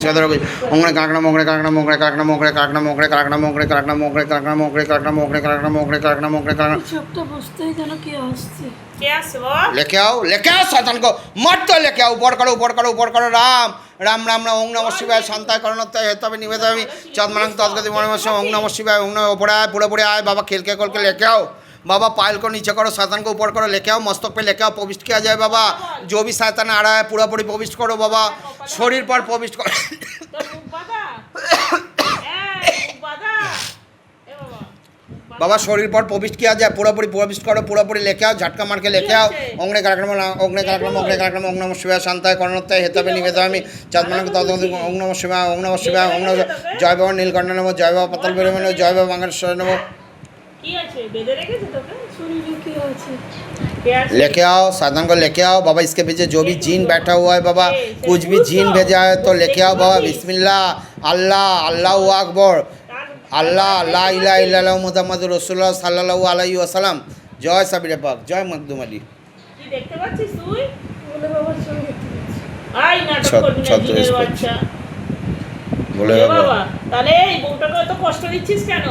ओंगड़े काकड़ा मोगड़े काकड़ा मोगड़े काकड़ा मोगड़े काकड़ा मोगड़े काकड़ा मोगड़े काकड़ा मोगड़े काकड़ा मोगड़े काकड़ा मोगड़े काकड़ा मोगड़े काकड़ा मोगड़े काकड़ा चुपटा बसते ही जानो क्या हंसते क्या वो लेके आओ शैतान को मत तो लेके आओ ऊपर करो राम राम राम राम ओम नमः शिवाय शांताय करुणाय हेतवे निवेदयामि चंद्रमानं तद्गति मनमस्य ओम नमः शिवाय ओम नमः ऊपर आए पूरे आए बाबा खेल के लेके आओ बाबा पायल को नीचे करो शैतान को ऊपर करो लेके आओ मस्तक पे लेके आओ प्रविष्ट किया जाए बाबा जो भी शैतान आ रहा है पूरा पूरी प्रविष्ट करो बाबा शरीर पर प्रविष्ट करो बाबा शरीर पर प्रविष्ट किया जाए पूरा पूरी प्रविष्ट करो पूरा पूरी लेके आओ झटका मार के लेके आओ ओंगड़े कार्यक्रम ओम नमः शिवाय शांताय करुणाय हेतवे निवेदयामि चंद्रमानं तद्गति ओम नमः शिवाय ओम नमः शिवाय ओम नमः जय बाबा नीलकंठ नमः जय बाबा पतल बेरे नमः जय बाबा मंगलेश्वर नमः लेके आओ साधन को लेके आओ बाबा इसके पीछे जो भी जीन बैठा हुआ है बाबा कुछ भी जीन भेजा है तो लेके आओ बाबा बिस्मिल्लाह अल्लाह अल्लाहु अकबर अल्लाह ला इलाहा इल्लल्लाह मुहम्मदुर रासूलुल्लाह साल्लाल्लाहु अलैहि वसल्लम जय साबिर पाक जय मखदूम अली কি দেখতে পাচ্ছিস তুই बोले बाबा छवि देखते আই নাটক করবি না জিনের বাচ্চা বলে বাবা তাহলে এই বউটাকে এত কষ্ট দিচ্ছিস কেন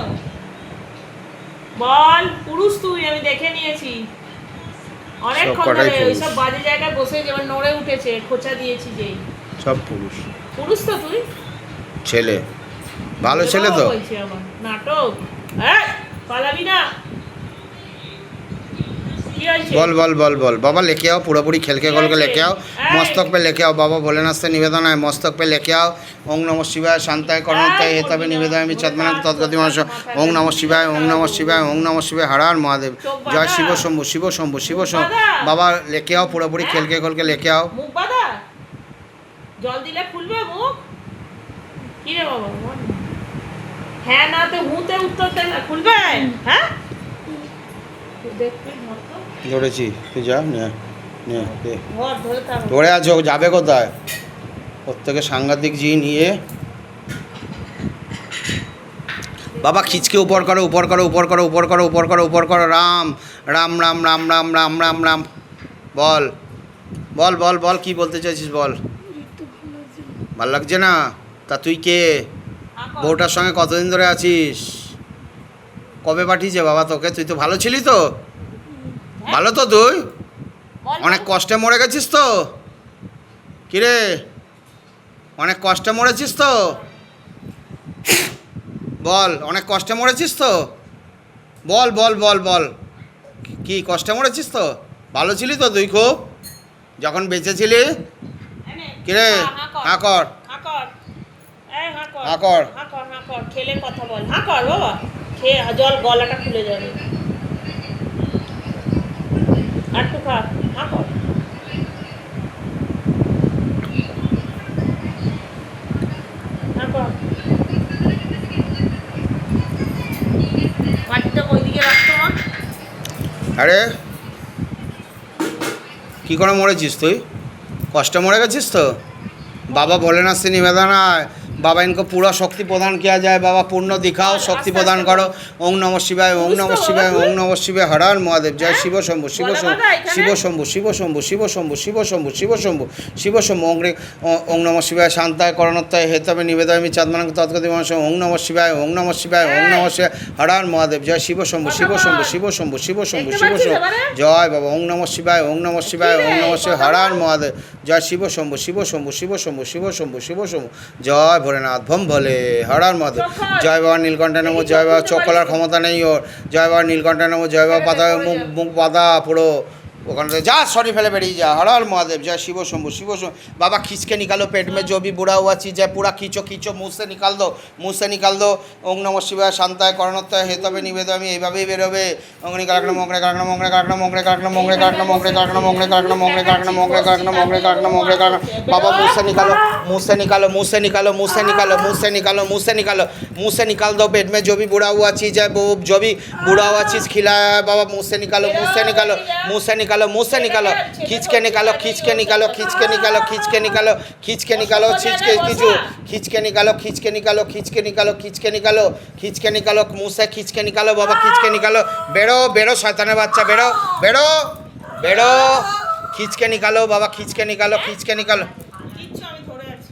বল পুরুষ তুই আমি দেখে নিয়েছি অনেক ধরে ওই সব বাজে জায়গায় বসে যেমন নড়ে উঠেছে খোঁচা দিয়েছি যে সব পুরুষ পুরুষ তো তুই ছেলে ভালো ছেলে তো বলছি আমার নাটক হ্যাঁ পালাবি না बोल बाबा लेके आओ पूरा पूरी खेल के लेके आओ मस्तक पे लेके आओ बाबा भोलेनाथ से निवेदन है मस्तक पे लेके आओ ओम नमः शिवाय शांताय करुणाय हेतवे निवेदयामि चंद्रमानं तद्गति मनमस्य ओम नमः शिवाय ओम नमः शिवाय ओम नमः शिवाय हर हर महादेव जय शिव शंभु बाबा लेके आओ पूरा पूरी खेल के लेके आओ মুখ বাঁধা জল দিলে ফুলবে মুখ কি রে বাবা হ্যাঁ না তো হুতে উত্তর দে না খুলবে হ্যাঁ দেখবি মতো ধরেছি তুই যা নে ঘর ধরে তার ধরে আছো যাবে কোথায় প্রত্যেকে সাংঘাতিক জি নিয়ে বাবা খিচকে ऊपर करो राम राम राम राम राम राम राम राम বল কি বলতে চাইছিস বল ভালো লাগছে না তা তুই কে বউটার সঙ্গে কতদিন ধরে আছিস কবে পাঠিয়েছে বাবা তোকে তুই তো ভালো ছিলি তো ভালো তো তুই অনেক কষ্টে মরে গেছিস তো কিরে অনেক কষ্টে মরেছিস তো বল অনেক কষ্টে মরেছিস তো বল কি কষ্টে মরেছিস তো ভালো ছিলি তো তুই খুব যখন বেঁচে ছিলি কিরে হ্যাঁ কর খেলে কথা বল হ্যাঁ কর বাবা খেয়ে জল গলাটা খুলে যাবে আর তো খা হ্যাঁ কর মাটিটা ওইদিকে রাখতো মা আরে কি করে মরেছিস তুই কষ্টে মরে গেছিস তো बाबा भोलेनाथ से निवेदन है बाबा इनको पूरा शक्ति प्रदान किया जाए बाबा पूर्ण दिखाओ शक्ति प्रदान करो ओम नमः शिवाय ओम नमः शिवाय ओम नमः शिवाय हर हर महादेव जय शिव शंभु ओम नमः शिवाय शांताय करुणाय हेतवे निवेदयामि चंद्रमानं तद्गति मनमस्य ओम नमः शिवाय ओम नमः शिवाय हर हर महादेव जय शिव शंभु जय बाबा ओम नमः शिवाय हर हर महादेव जय शिव शंभु जय भोलेनाथ भम भोले हर हर महादेव जय बाबा नीलकंठ नमो जय बाबा चोख खोलार क्षमता नहीं और जय बाबा नीलकंठ नमो जय बाबा पाता मुख पाता पुरो ওখান থেকে যা सॉरी फैले बेरिए जा हर हर महादेव जय शिव शंभु बाबा खींच के निकालो पेट में जो भी बुरा हुआ चीज़ है पूरा खींचो मुँह से निकाल दो ओम नमः शिवाय शांताय करुणाय हेतवे निवेदयामि এইভাবেই বেরোবে অগ্নি কাকড়া মোগড়ে बाबा मुँह से निकाल दो पेट में जो भी बुरा हुआ चीज़ है वो जो भी बुरा हुआ चीज़ खिलाया है बाबा मुँह से निकालो खींच के निकालो मुँह से खींच के निकालो बाबा खींच के निकालो बेरो शैताনের বাচ্চা बेरो खींच के निकालो बाबा खींच के निकालो কিচ্ছু আমি ধরে আছি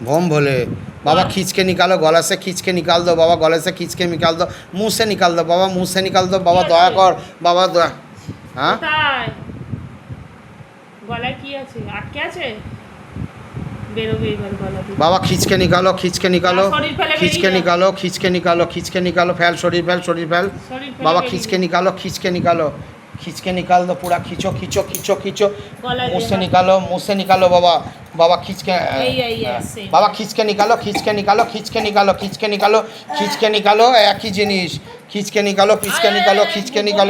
भोम भोले बाबा हाँ। खींच के निकालो गला से खींच के निकाल दो बाबा गले से खींच के निकाल दो मुंह से निकाल दो बाबा मुंह से निकाल दो बाबा ঠিক दया আছে। कर बाबा दया हाँ কোথায় গলায় কি আছে আটকে আছে বেরোবে এবার গলা দিয়ে बाबा खींच के निकालो खींच के निकालो हाँ, शरीर फैले खींच के बेरिए निकालो खींच के निकालो खींच के निकालो फैल शरीर फैल শরীর बाबा ফেলে खींच বেরিয়ে के निकालो खींच के निकालो खींच के निकाल दो पूरा खींचो खींचो खींचो खींचो गला मुंह दे, से हाँ। निकालो मुंह से निकालो बाबा बाबा खींच के यही, हाँ। ऐसे। बाबा खींच के निकालो खींच के निकालो खींच के निकालो खींच के निकालो खींच के निकालो एक ही जिनिस खींच के निकालो खींच के निकालो खींच के निकालो